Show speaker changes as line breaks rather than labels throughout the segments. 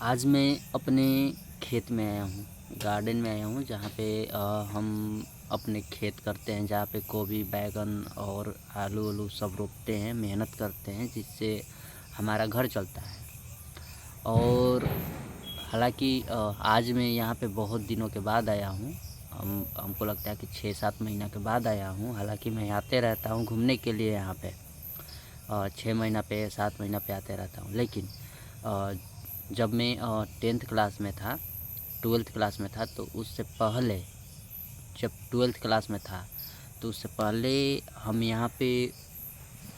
आज मैं अपने खेत में आया हूँ, गार्डन में आया हूँ जहाँ पे हम अपने खेत करते हैं, जहाँ पे गोभी, बैंगन और आलू वालू सब रोपते हैं, मेहनत करते हैं जिससे हमारा घर चलता है। और हालांकि आज मैं यहाँ पे बहुत दिनों के बाद आया हूँ। हमको लगता है कि 6-7 महीना के बाद आया हूँ। हालांकि मैं आते रहता हूँ घूमने के लिए यहाँ पे, 6 महीना पे 7 महीना पे आते रहता हूँ। लेकिन अ, जब मैं 10th क्लास में था, 12th क्लास में था, तो उससे पहले, जब 12th क्लास में था तो उससे पहले हम यहाँ पे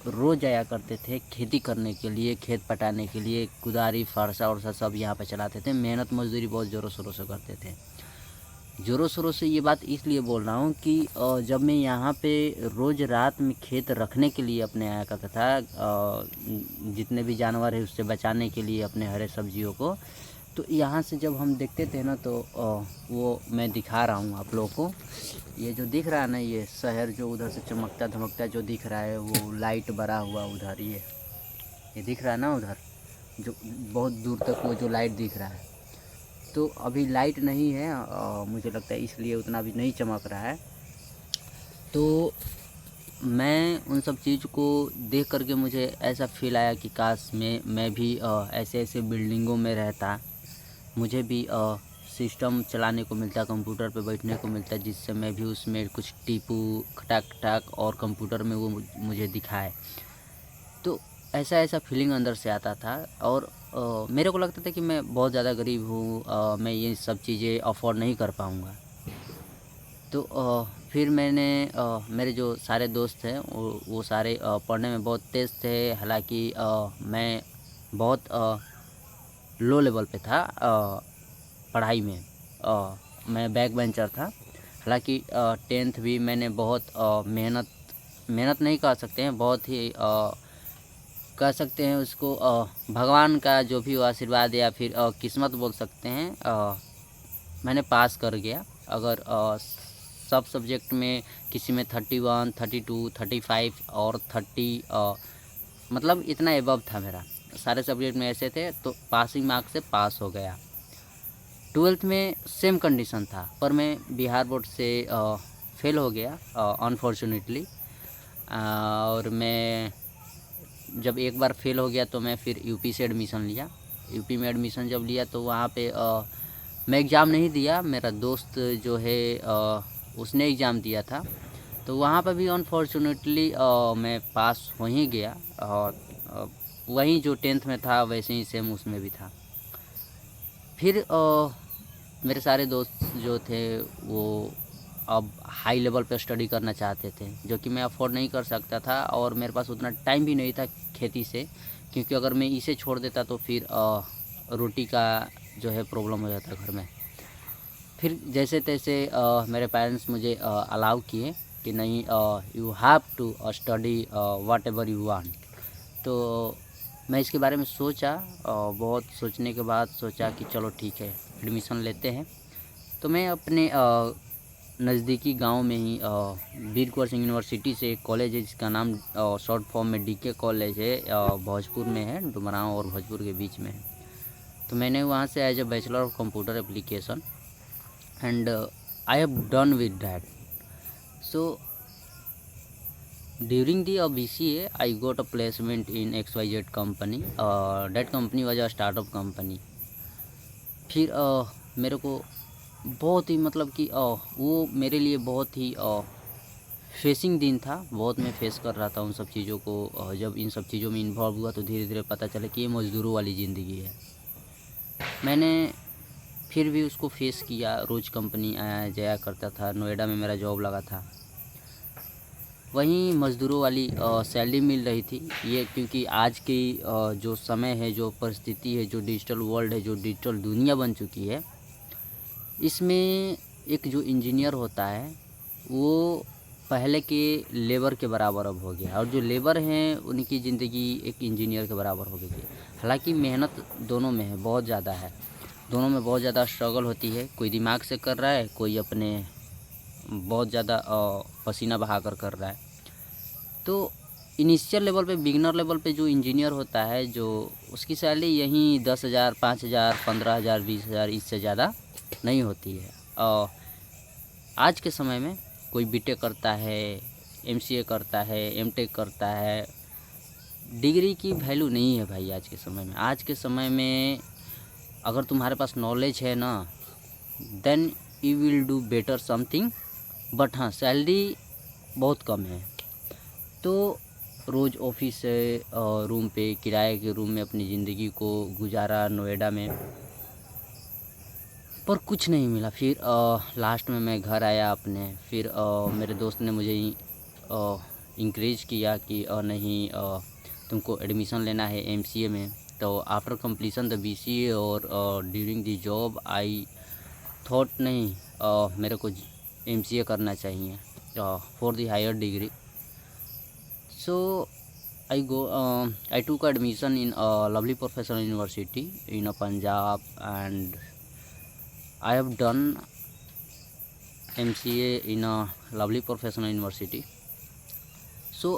रोज़ आया करते थे खेती करने के लिए, खेत पटाने के लिए। कुदारी फरसा उरसा सब यहाँ पे चलाते थे, मेहनत मजदूरी बहुत ज़ोरों शोरों से करते थे। ज़ोरों शोरों से ये बात इसलिए बोल रहा हूँ कि जब मैं यहाँ पे रोज़ रात में खेत रखने के लिए अपने आया करता था, जितने भी जानवर है उससे बचाने के लिए अपने हरे सब्जियों को, तो यहाँ से जब हम देखते थे ना, तो वो मैं दिखा रहा हूँ आप लोगों को। ये जो दिख रहा है ना, ये शहर जो उधर से चमकता धमकता जो दिख रहा है, वो लाइट बरा हुआ उधर, ये दिख रहा है ना उधर, जो बहुत दूर तक वो जो लाइट दिख रहा है। तो अभी लाइट नहीं है, मुझे लगता है इसलिए उतना भी नहीं चमक रहा है। तो मैं उन सब चीज़ को देख करके मुझे ऐसा फील आया कि काश मैं भी ऐसे ऐसे बिल्डिंगों में रहता, मुझे भी सिस्टम चलाने को मिलता, कंप्यूटर पे बैठने को मिलता, जिससे मैं भी उसमें कुछ टीपूँ खटाक खटाक और कंप्यूटर में वो मुझे दिखाए। तो ऐसा ऐसा फीलिंग अंदर से आता था। और मेरे को लगता था कि मैं बहुत ज़्यादा गरीब हूँ, मैं ये सब चीज़ें अफोर्ड नहीं कर पाऊँगा। तो फिर मैंने मेरे जो सारे दोस्त हैं वो सारे पढ़ने में बहुत तेज़ थे। हालांकि मैं बहुत लो लेवल पे था पढ़ाई में, मैं बैक बेंचर था। हालांकि 10th भी मैंने बहुत मेहनत मेहनत नहीं कह सकते हैं, बहुत ही कह सकते हैं उसको, भगवान का जो भी आशीर्वाद या फिर किस्मत बोल सकते हैं, मैंने पास कर गया। अगर सब सब्जेक्ट में किसी में 31, 32, 35 और 30, मतलब इतना एबव था मेरा, सारे सब्जेक्ट में ऐसे थे, तो पासिंग मार्क्स से पास हो गया। 12th में सेम कंडीशन था, पर मैं बिहार बोर्ड से फेल हो गया अनफॉर्चुनेटली। और मैं जब एक बार फेल हो गया तो मैं फिर यूपी से एडमिशन लिया। यूपी में एडमिशन जब लिया तो वहाँ पे मैं एग्ज़ाम नहीं दिया, मेरा दोस्त जो है उसने एग्ज़ाम दिया था। तो वहाँ पर भी अनफॉर्चुनेटली मैं पास हो ही गया। और वहीं जो 10th में था वैसे ही सेम उसमें भी था। फिर मेरे सारे दोस्त जो थे वो अब हाई लेवल पे स्टडी करना चाहते थे, जो कि मैं अफोर्ड नहीं कर सकता था, और मेरे पास उतना टाइम भी नहीं था खेती से, क्योंकि अगर मैं इसे छोड़ देता तो फिर रोटी का जो है प्रॉब्लम हो जाता घर में। फिर जैसे तैसे मेरे पेरेंट्स मुझे अलाउ किए कि नहीं, you have to study whatever you want. तो मैं इसके बारे में सोचा, बहुत सोचने के बाद सोचा कि चलो ठीक है, एडमिशन लेते हैं। तो मैं अपने नज़दीकी गांव में ही वीर कुंवर सिंह यूनिवर्सिटी से एक कॉलेज है जिसका नाम शॉर्ट फॉर्म में डीके कॉलेज है, भोजपुर में है, डुमरांव और भोजपुर के बीच में है। तो मैंने वहाँ से as a bachelor of computer application and I have done with that. So during the BCA I got a placement in XYZ company. That company was a startup company. फिर मेरे को बहुत ही मतलब कि वो मेरे लिए बहुत ही फेसिंग दिन था, बहुत मैं फेस कर रहा था उन सब चीज़ों को। जब इन सब चीज़ों में इन्वॉल्व हुआ तो धीरे धीरे पता चला कि ये मज़दूरों वाली ज़िंदगी है। मैंने फिर भी उसको फेस किया, रोज़ कंपनी आया जाया करता था, नोएडा में मेरा जॉब लगा था, वहीं मज़दूरों वाली सैलरी मिल रही थी। ये क्योंकि आज की जो समय है, जो परिस्थिति है, जो डिजिटल वर्ल्ड है, जो डिजिटल दुनिया बन चुकी है, इसमें एक जो इंजीनियर होता है वो पहले के लेबर के बराबर अब हो गया, और जो लेबर हैं उनकी ज़िंदगी एक इंजीनियर के बराबर हो गई है। हालांकि मेहनत दोनों में है, बहुत ज़्यादा है, दोनों में बहुत ज़्यादा स्ट्रगल होती है। कोई दिमाग से कर रहा है, कोई अपने बहुत ज़्यादा पसीना बहा कर रहा है। तो इनिशियल लेवल पे, बिगिनर लेवल पे जो इंजीनियर होता है, जो उसकी सैलरी यहीं 10,000, 5,000, 15,000, 20,000, इससे ज़्यादा नहीं होती है। और आज के समय में कोई बीटेक करता है, एमसीए करता है, एमटेक करता है, डिग्री की वैल्यू नहीं है भाई आज के समय में। आज के समय में अगर तुम्हारे पास नॉलेज है ना, then you will do better something, but हाँ सैलरी बहुत कम है। तो रोज़ ऑफिस से रूम पे, किराए के रूम में अपनी ज़िंदगी को गुजारा नोएडा में, पर कुछ नहीं मिला। फिर लास्ट में मैं घर आया अपने। फिर मेरे दोस्त ने मुझे इंकरेज किया कि नहीं, तुमको एडमिशन लेना है एमसीए में। तो आफ्टर कंप्लीशन द बीसीए और during the job I thought नहीं, मेरे को एमसीए करना चाहिए for the higher degree. So I took admission in Lovely Professional University in Punjab, and I have done MCA in Lovely Professional University. So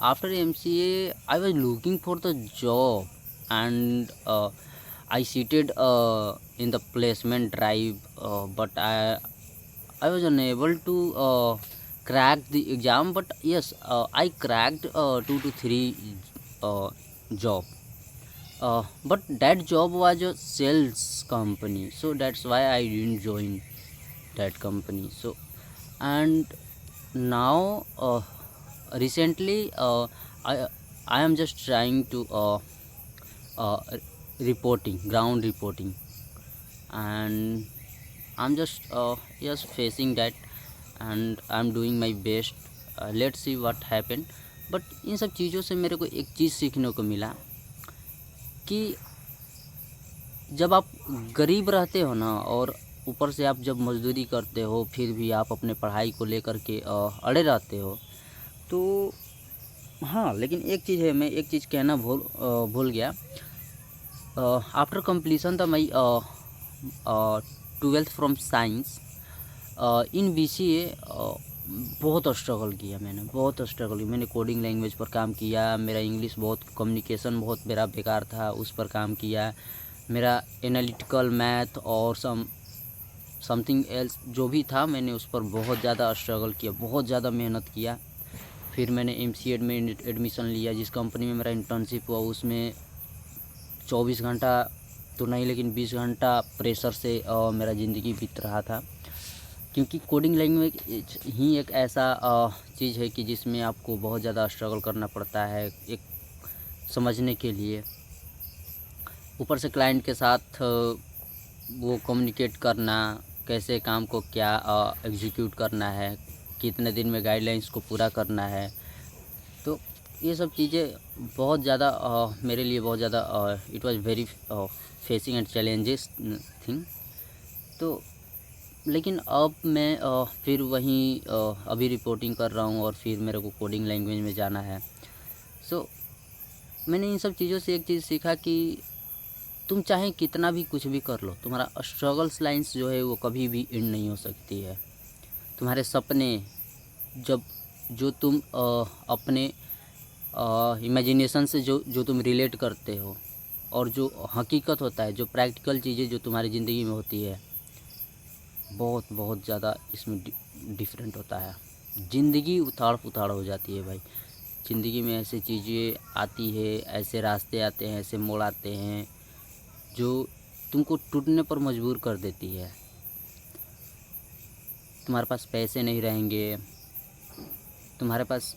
after MCA I was looking for the job, and I seated in the placement drive, but I was unable to crack the exam. But yes, I cracked 2 to 3 job, but that job was a sales company, so that's why I didn't join that company. So, and now recently I I am just trying to uh, reporting, ground reporting, and I'm just yes facing that, and I'm doing my best. Let's see what happen. But in सब चीज़ों से मेरे को एक चीज़ सीखने को मिला कि जब आप गरीब रहते हो ना, और ऊपर से आप जब मजदूरी करते हो, फिर भी आप अपने पढ़ाई को लेकर के अड़े रहते हो, तो हाँ, लेकिन एक चीज़ है, मैं एक चीज़ कहना भूल गया। आफ्टर कंप्लीशन था माई 12th from science in BCA, बहुत स्ट्रगल किया मैंने, बहुत स्ट्रगल किया मैंने। कोडिंग लैंग्वेज पर काम किया, मेरा इंग्लिश बहुत, कम्युनिकेशन बहुत मेरा बेकार था, उस पर काम किया। मेरा एनालिटिकल मैथ और समथिंग एल्स जो भी था, मैंने उस पर बहुत ज़्यादा स्ट्रगल किया, बहुत ज़्यादा मेहनत किया। फिर मैंने एमसीए में एडमिशन लिया, जिस कंपनी में मेरा इंटर्नशिप हुआ उसमें 24 घंटा तो नहीं, लेकिन 20 घंटा प्रेशर से मेरा ज़िंदगी बीत रहा था। क्योंकि कोडिंग लैंग्वेज ही एक ऐसा चीज़ है कि जिसमें आपको बहुत ज़्यादा स्ट्रगल करना पड़ता है एक समझने के लिए। ऊपर से क्लाइंट के साथ वो कम्युनिकेट करना, कैसे काम को क्या एग्जीक्यूट करना है, कितने दिन में गाइडलाइंस को पूरा करना है। तो ये सब चीज़ें बहुत ज़्यादा मेरे लिए बहुत ज़्यादा it was very facing and challenges thing. तो लेकिन अब मैं फिर वहीं अभी रिपोर्टिंग कर रहा हूँ, और फिर मेरे को कोडिंग लैंग्वेज में जाना है। सो मैंने इन सब चीज़ों से एक चीज़ सीखा कि तुम चाहे कितना भी कुछ भी कर लो, तुम्हारा स्ट्रगल्स लाइंस जो है वो कभी भी एंड नहीं हो सकती है। तुम्हारे सपने जो तुम अपने इमेजिनेशन से जो तुम रिलेट करते हो, और जो हकीकत होता है, जो प्रैक्टिकल चीज़ें जो तुम्हारी ज़िंदगी में होती है, बहुत बहुत ज़्यादा इसमें डिफरेंट होता है। ज़िंदगी उताड़ पुताड़ हो जाती है भाई। ज़िंदगी में ऐसी चीज़ें आती है, ऐसे रास्ते आते हैं, ऐसे मोड़ आते हैं जो तुमको टूटने पर मजबूर कर देती है। तुम्हारे पास पैसे नहीं रहेंगे, तुम्हारे पास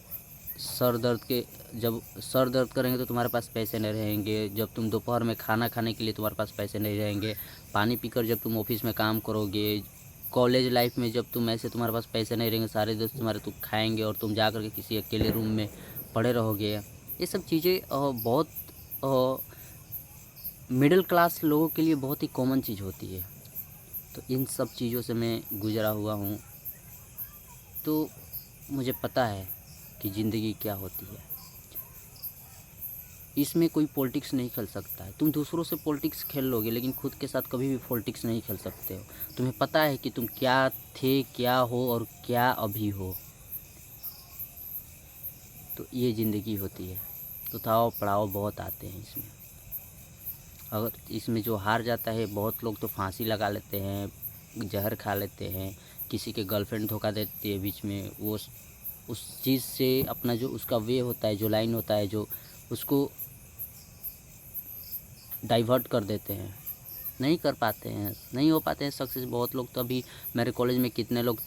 जब सर दर्द करेंगे तो तुम्हारे पास पैसे नहीं रहेंगे। जब तुम दोपहर में खाना खाने के लिए तुम्हारे पास पैसे नहीं रहेंगे। पानी पीकर जब तुम ऑफिस में काम करोगे, कॉलेज लाइफ में जब तुम ऐसे तुम्हारे पास पैसे नहीं रहेंगे, सारे दोस्त तुम्हारे तुम खाएंगे और तुम जा कर के किसी अकेले रूम में पड़े रहोगे। ये सब चीज़ें बहुत मिडिल क्लास लोगों के लिए बहुत ही कॉमन चीज़ होती है। तो इन सब चीज़ों से मैं गुजरा हुआ हूँ, तो मुझे पता है कि ज़िंदगी क्या होती है। इसमें कोई पॉलिटिक्स नहीं खेल सकता है। तुम दूसरों से पॉलिटिक्स खेल लोगे, लेकिन खुद के साथ कभी भी पॉलिटिक्स नहीं खेल सकते हो। तुम्हें पता है कि तुम क्या थे, क्या हो और क्या अभी हो। तो ये ज़िंदगी होती है। तो उतार पड़ाव बहुत आते हैं इसमें। अगर इसमें जो हार जाता है, बहुत लोग तो फांसी लगा लेते हैं, जहर खा लेते हैं, किसी के गर्लफ्रेंड धोखा देती है बीच में, वो उस चीज़ से अपना जो उसका वे होता है, जो लाइन होता है, जो उसको डाइवर्ट कर देते हैं, नहीं कर पाते हैं, नहीं हो पाते हैं सक्सेस। बहुत लोग तो अभी मेरे कॉलेज में कितने लोग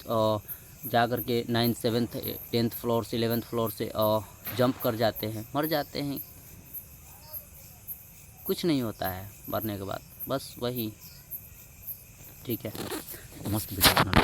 जा कर के 9th 7th 10th फ्लोर से 11th फ्लोर से जंप कर जाते हैं, मर जाते हैं, कुछ नहीं होता है मरने के बाद, बस वही। ठीक है, मस्त वीडियो बना।